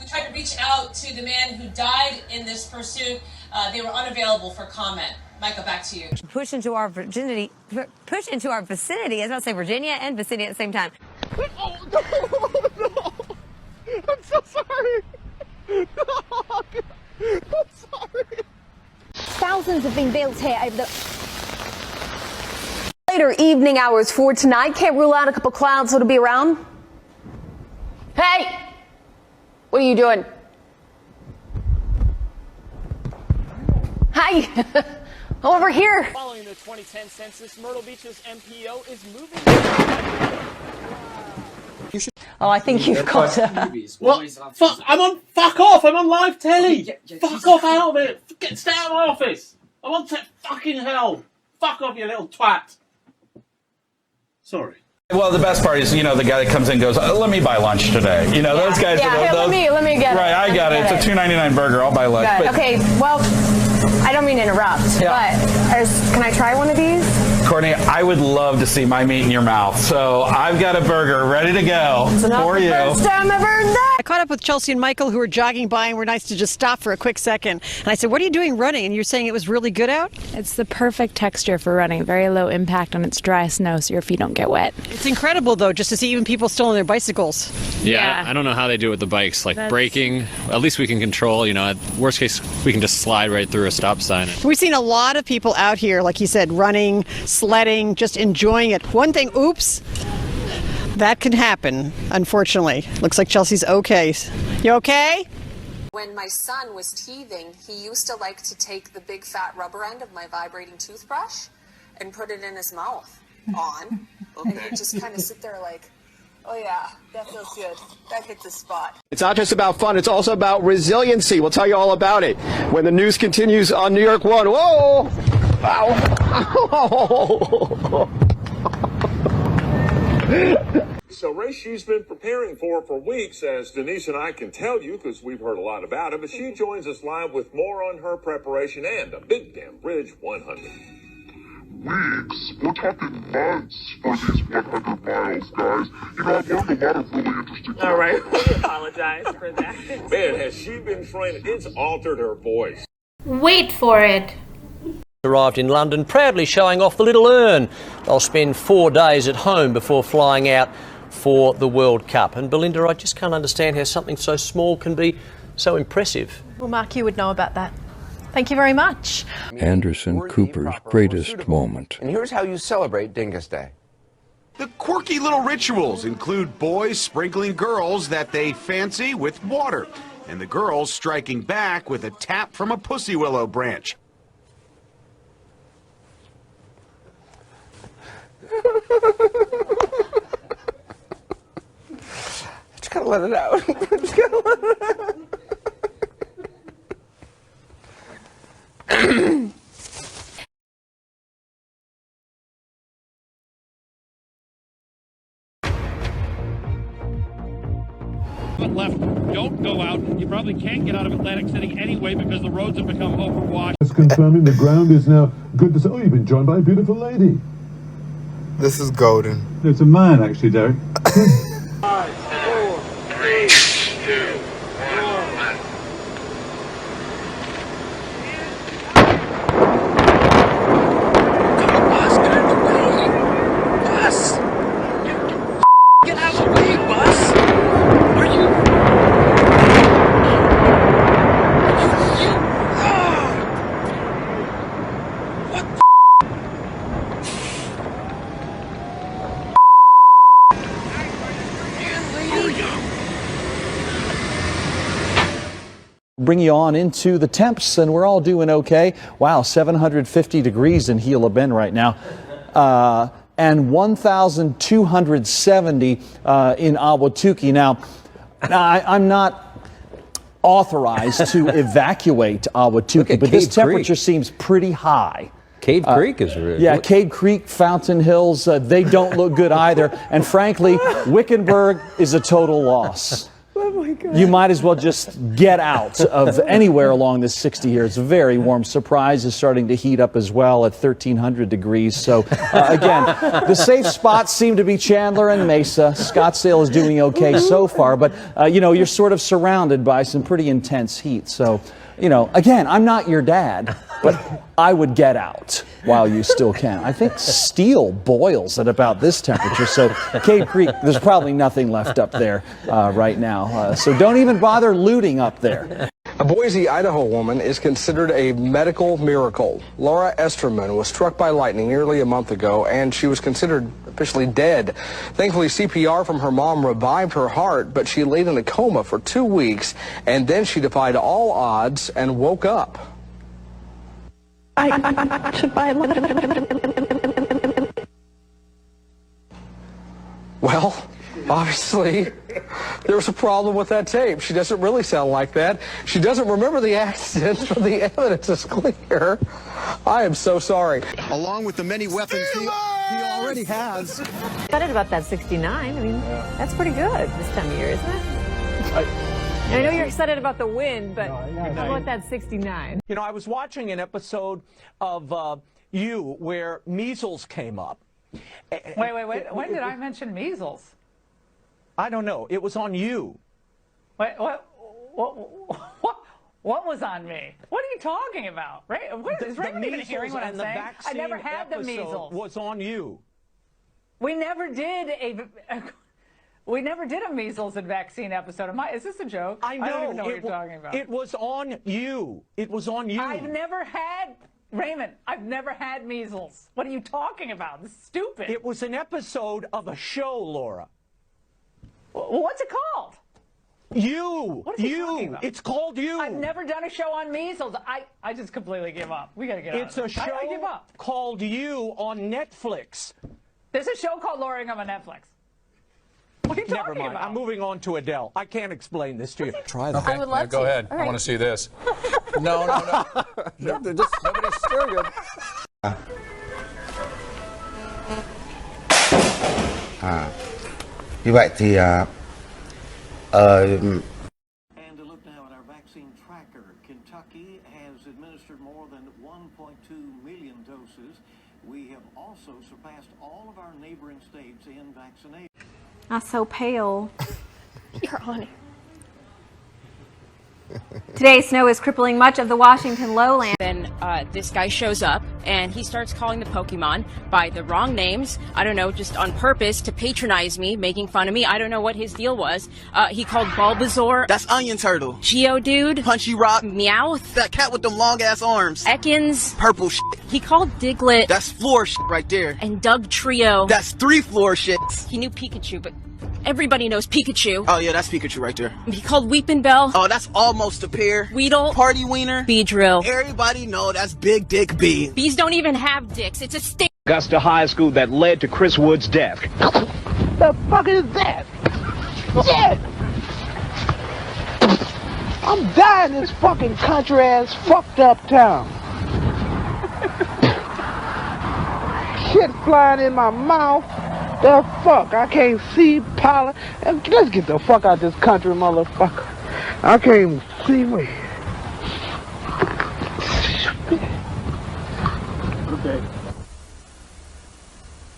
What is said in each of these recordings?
We tried to reach out to the man who died in this pursuit. They were unavailable for comment. Micah, back to you. Push into our vicinity. I was about to say Virginia and vicinity at the same time. Oh, no, no. I'm so sorry. No, I'm sorry. Thousands have been built here over the later evening hours for tonight. Can't rule out a couple clouds that'll be around. Hey, what are you doing? Hi. Over here. Following the 2010 census, Myrtle Beach's MPO is moving. Oh, I think you've got to. What? Fuck! Fuck off! I'm on live telly. Fuck off out of it. Stay out of my office. I want to fucking hell. Fuck off, you little twat. Sorry. Well, the best part is, you know, the guy that comes in and goes, let me buy lunch today. You know, those guys. Yeah, those, let me get it. Right, I got it. It's a $2.99 burger. I'll buy lunch. But, okay, well, I don't mean to interrupt, but can I try one of these? Courtney, I would love to see my meat in your mouth. So I've got a burger ready to go for you. First time I've heard that. I caught up with Chelsea and Michael, who were jogging by and were nice to just stop for a quick second. And I said, what are you doing running? And you're saying it was really good out? It's the perfect texture for running. Very low impact on its dry snow so your feet don't get wet. It's incredible, though, just to see even people still on their bicycles. Yeah. I don't know how they do it with the bikes. Like braking, at least we can control. You know, at worst case, we can just slide right through a stop sign. We've seen a lot of people out here, like you said, running, sledding, just enjoying it. One thing, oops, that can happen, unfortunately. Looks like Chelsea's okay. You okay? When my son was teething, he used to like to take the big fat rubber end of my vibrating toothbrush and put it in his mouth on. And he'd just kind of sit there like, oh yeah, that feels good. That hits the spot. It's not just about fun, it's also about resiliency. We'll tell you all about it when the news continues on New York 1. Whoa! Ow! So race she's been preparing for weeks, as Denise and I can tell you, because we've heard a lot about it, but she joins us live with more on her preparation and a Big Damn Bridge 100. Weeks. We're talking months for these 100 miles, guys. You know, I've learned a lot of really interesting. All right, we apologize for that. Man, has she been training? It's altered her voice. Wait for it. Arrived in London, proudly showing off the little urn. They'll spend 4 days at home before flying out for the World Cup. And Belinda, I just can't understand how something so small can be so impressive. Well, Mark, you would know about that. Thank you very much. Anderson Cooper's greatest moment. And here's how you celebrate Dingus Day. The quirky little rituals include boys sprinkling girls that they fancy with water, and the girls striking back with a tap from a pussy willow branch. Just gotta let it out. Just gotta let it out. Left, don't go out. You probably can't get out of Atlantic City anyway because the roads have become overwashed. Just confirming the ground is now good to say. Oh, you've been joined by a beautiful lady. This is golden. It's a man, actually, Derek. 5, 4, 3, 2, 1. Bus! Get out of the way, bus! Are you... What the... Bring you on into the temps, and we're all doing okay. Wow, 750 degrees in Gila Bend right now. And 1,270 in Ahwatukee. Now, I'm not authorized to evacuate Ahwatukee, but this temperature seems pretty high. Cave Creek is really... Yeah, Cave Creek, Fountain Hills, they don't look good either. And frankly, Wickenburg is a total loss. you might as well just get out of anywhere along this 60 here. It's very warm. Surprise is starting to heat up as well at 1,300 degrees. So again, the safe spots seem to be Chandler and Mesa. Scottsdale is doing okay so far, but you know, you're sort of surrounded by some pretty intense heat. So, you know, again, I'm not your dad, but I would get out while you still can. I think steel boils at about this temperature, so Cave Creek, there's probably nothing left up there right now. So don't even bother looting up there. A Boise, Idaho woman is considered a medical miracle. Laura Esterman was struck by lightning nearly a month ago, and she was considered officially dead. Thankfully, CPR from her mom revived her heart, but she laid in a coma for 2 weeks, and then she defied all odds and woke up. Well, obviously, there was a problem with that tape. She doesn't really sound like that. She doesn't remember the accident, but the evidence is clear. I am so sorry. Along with the many weapons he already has. Excited about that 69. I mean, that's pretty good this time of year, isn't it? I know you're excited about the win, but how about that 69? You know, I was watching an episode of You where measles came up. Wait. When did I mention measles? I don't know. It was on You. Wait, what was on me? What are you talking about? Is Raymond even hearing what I'm saying? I never had the measles. Was on You. We never did a measles and vaccine episode. Is this a joke? I know. I don't even know what you're talking about. It was on You. It was on You. I've never had, Raymond, I've never had measles. What are you talking about? This is stupid. It was an episode of a show, Laura. What's it called? You. What is he talking about? It's called You. I've never done a show on measles. I just completely give up. We gotta get It's a show I give up. called You on Netflix. There's a show called Lowering on Netflix. What are you talking Never mind. about? I'm moving on to Adele. I can't explain this to you. Try that. Okay. I would love Go to. ahead. All I right. want to see this. No. Nobody's stirring it. Như vậy thì And to look now at our vaccine tracker, Kentucky has administered more than 1.2 million doses. We have also surpassed all of our neighboring states in vaccination. I'm so pale. You're on it. Today, snow is crippling much of the Washington lowland. Then this guy shows up and he starts calling the Pokemon by the wrong names. I don't know, just on purpose to patronize me, making fun of me. I don't know what his deal was. He called Bulbasaur. That's Onion Turtle. Geodude. Punchy Rock. Meowth. That cat with them long ass arms. Ekans. Purple shit. He called Diglett. That's floor shit right there. And Doug Trio. That's 3 floor shits. He knew Pikachu, but everybody knows Pikachu. Oh yeah, that's Pikachu right there. He called Weepin' Bell. Oh, that's almost a pair. Weedle. Party Wiener. Beedrill. Everybody know that's Big Dick B. Bees don't even have dicks. It's a stick. Augusta High School that led to Chris Wood's death. The fuck is that? Shit! I'm dying in this fucking country ass fucked up town. Shit flying in my mouth. The fuck? I can't see pollen. Let's get the fuck out this country, motherfucker. I can't even see me. Okay.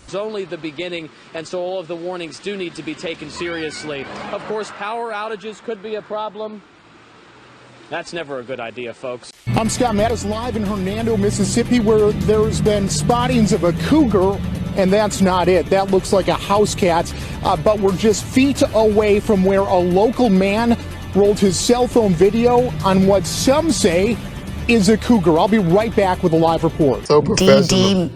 It's only the beginning, and so all of the warnings do need to be taken seriously. Of course, power outages could be a problem. That's never a good idea, folks. I'm Scott Mattis, live in Hernando, Mississippi, where there's been spottings of a cougar, and that's not it. That looks like a house cat, but we're just feet away from where a local man rolled his cell phone video on what some say is a cougar. I'll be right back with a live report. So DD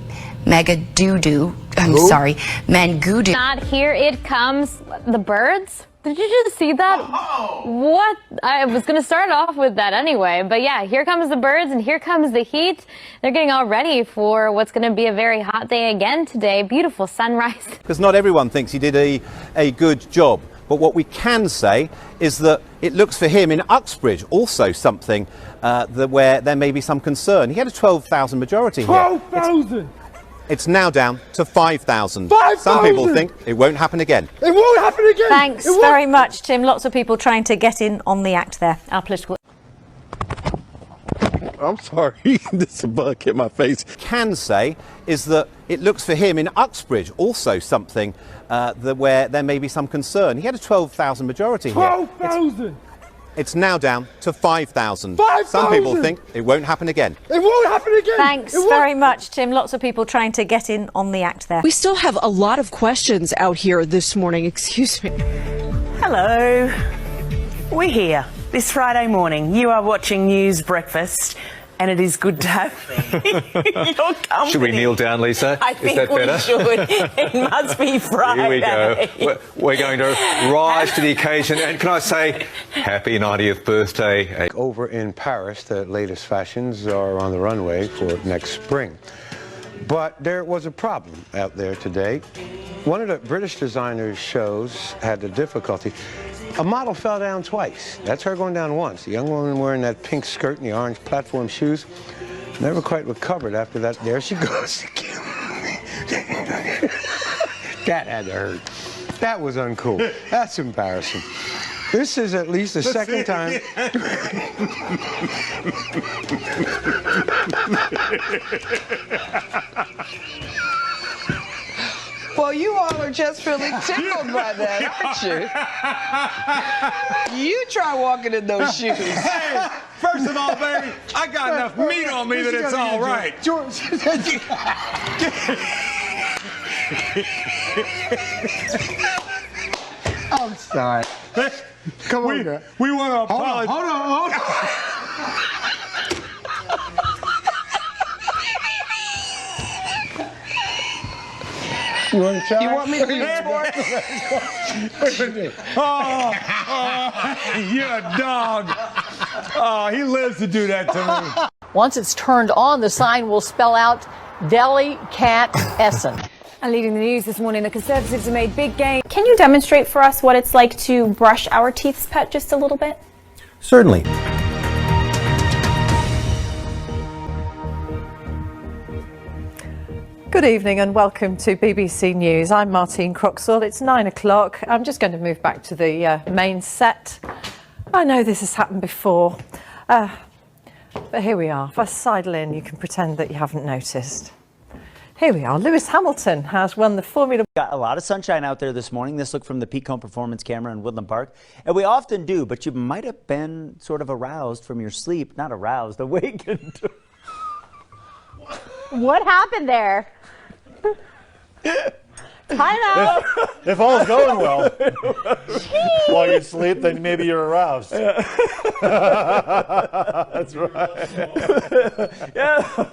Mega Doo-Doo. I'm sorry, Mangudu. Not here it comes. The birds? Did you just see that? Oh. What? I was going to start off with that anyway, but yeah, here comes the birds and here comes the heat. They're getting all ready for what's going to be a very hot day again today. Beautiful sunrise. Because not everyone thinks he did a good job. But what we can say is that it looks for him in Uxbridge also something where there may be some concern. He had a 12,000 majority here. 12,000! It's now down to 5,000. 5,000! Some people think it won't happen again. It won't happen again! Thanks very much, Tim. Lots of people trying to get in on the act there. Our political... I'm sorry, this bug hit my face. Can say is that it looks for him in Uxbridge also something where there may be some concern. He had a 12,000 majority here. 12,000! It's now down to 5,000. 5,000! Some people think it won't happen again. It won't happen again! Thanks very much, Tim. Lots of people trying to get in on the act there. We still have a lot of questions out here this morning. Excuse me. Hello. We're here this Friday morning. You are watching News Breakfast, and it is good to have your company. Should we kneel down, Lisa? I think is that better? we should. It must be Friday. Here we go. We're going to rise to the occasion. And can I say, happy 90th birthday. Over in Paris, the latest fashions are on the runway for next spring. But there was a problem out there today. One of the British designers' shows had a difficulty. A model fell down twice. That's her going down once. The young woman wearing that pink skirt and the orange platform shoes never quite recovered after that. There she goes again. That had to hurt. That was uncool. That's embarrassing. This is at least the second time. Well, you all are just feeling tickled by that, aren't you? You try walking in those shoes. Hey, first of all, baby, I got enough meat on me that it's all right. George. I'm sorry. Come on, girl. We want to apologize. Hold on. You want to try? You want me to leave Oh, you're a dog. Oh, he lives to do that to me. Once it's turned on, the sign will spell out Deli Cat Essen. And leading the news this morning, the Conservatives have made big gains. Can you demonstrate for us what it's like to brush our teeth's pet just a little bit? Certainly. Good evening and welcome to BBC News. I'm Martine Croxall. It's 9 o'clock. I'm just going to move back to the main set. I know this has happened before, but here we are. If I sidle in, you can pretend that you haven't noticed. Here we are. Lewis Hamilton has won the Formula. Got a lot of sunshine out there this morning. This look from the Peak Home Performance camera in Woodland Park. And we often do, but you might have been sort of aroused from your sleep. Not aroused, awakened. What happened there? Time out. If all's going well while you sleep, then maybe you're aroused. That's right. Yeah.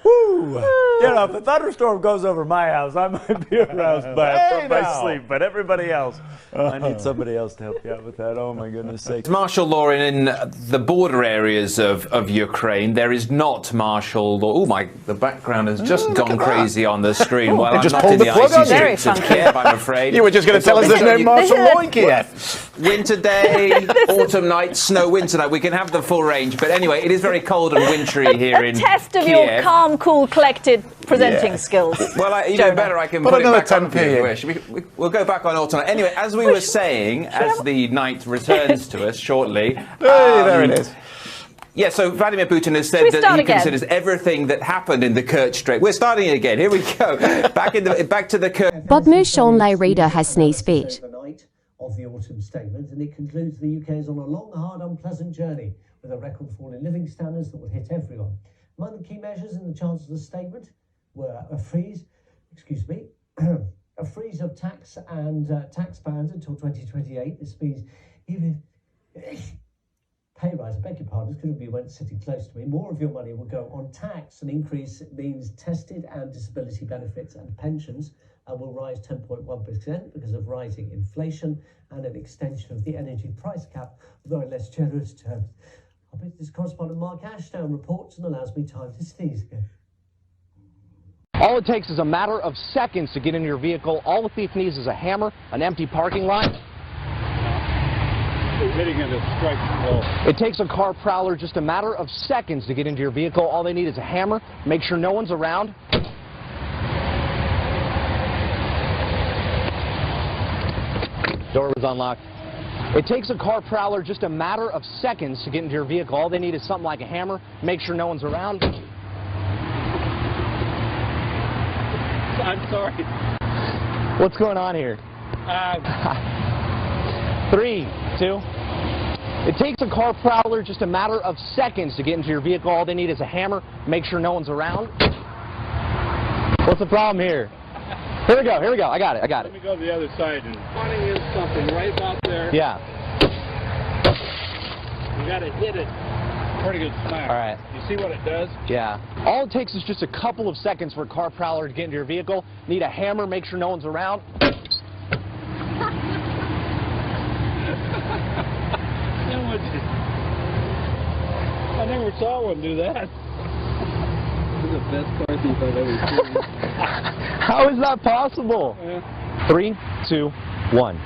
Woo. You know, if a thunderstorm goes over my house, I might be aroused by my sleep, but everybody else, I need somebody else to help you out with that. Oh my goodness sake. Martial law in the border areas of Ukraine. There is not martial law. Oh my, the background has just gone crazy on the screen. Well, I'm not in the icy streets of Kiev, I'm afraid. You were just going to tell us there's no martial law in Kiev. Winter day, autumn night, snow, winter night. We can have the full range. But anyway, it is very cold and wintry here in Kiev. A test of your calm, cool, collected presenting skills. Well, even better, I can put it back on if you wish. We'll go back on autumn night. Anyway, as we were saying, as the night returns to us shortly. Hey, there it is. Yeah, so Vladimir Putin has said that he considers everything that happened in the Kerch Strait. We're starting again. Here we go. Back to the Kerch. Bodmø Reader has sneeze fit. Of the autumn statement, and it concludes the UK is on a long, hard, unpleasant journey with a record fall in living standards that will hit everyone. Among the key measures in the Chancellor's statement were a freeze of tax and tax bans until 2028. This means even pay rise. I beg your pardon, this couldn't be when sitting close to me. More of your money will go on tax. An increase means tested and disability benefits and pensions will rise 10.1% because of rising inflation and an extension of the energy price cap, although in less generous terms. Our business correspondent Mark Ashdown reports and allows me time to sneeze again. All it takes is a matter of seconds to get into your vehicle. All the thief needs is a hammer, an empty parking lot. Hitting it to strike the wall. It takes a car prowler just a matter of seconds to get into your vehicle. All they need is a hammer. Make sure no one's around. Door was unlocked. It takes a car prowler just a matter of seconds to get into your vehicle. All they need is something like a hammer. Make sure no one's around. I'm sorry. What's going on here? 3, 2. It takes a car prowler just a matter of seconds to get into your vehicle. All they need is a hammer. Make sure no one's around. What's the problem here? Here we go. Here we go. I got it. Let me go to the other side. And funny is something right about there. Yeah. You got to hit it. Pretty good smack. All right. You see what it does? Yeah. All it takes is just a couple of seconds for a car prowler to get into your vehicle. Need a hammer. Make sure no one's around. I never saw one do that. This is the best car thief I've ever seen. How is that possible? 3, 2, 1.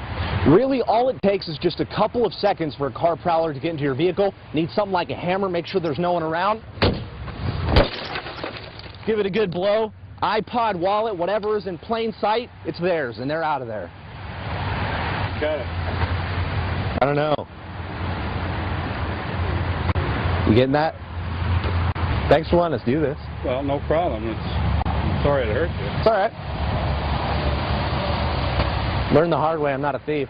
Really, all it takes is just a couple of seconds for a car prowler to get into your vehicle. Need something like a hammer. Make sure there's no one around. Give it a good blow. iPod, wallet, whatever is in plain sight, it's theirs, and they're out of there. Got it. I don't know. You getting that? Thanks for letting us do this. Well, no problem. I'm sorry it hurt you. It's all right. Learn the hard way. I'm not a thief.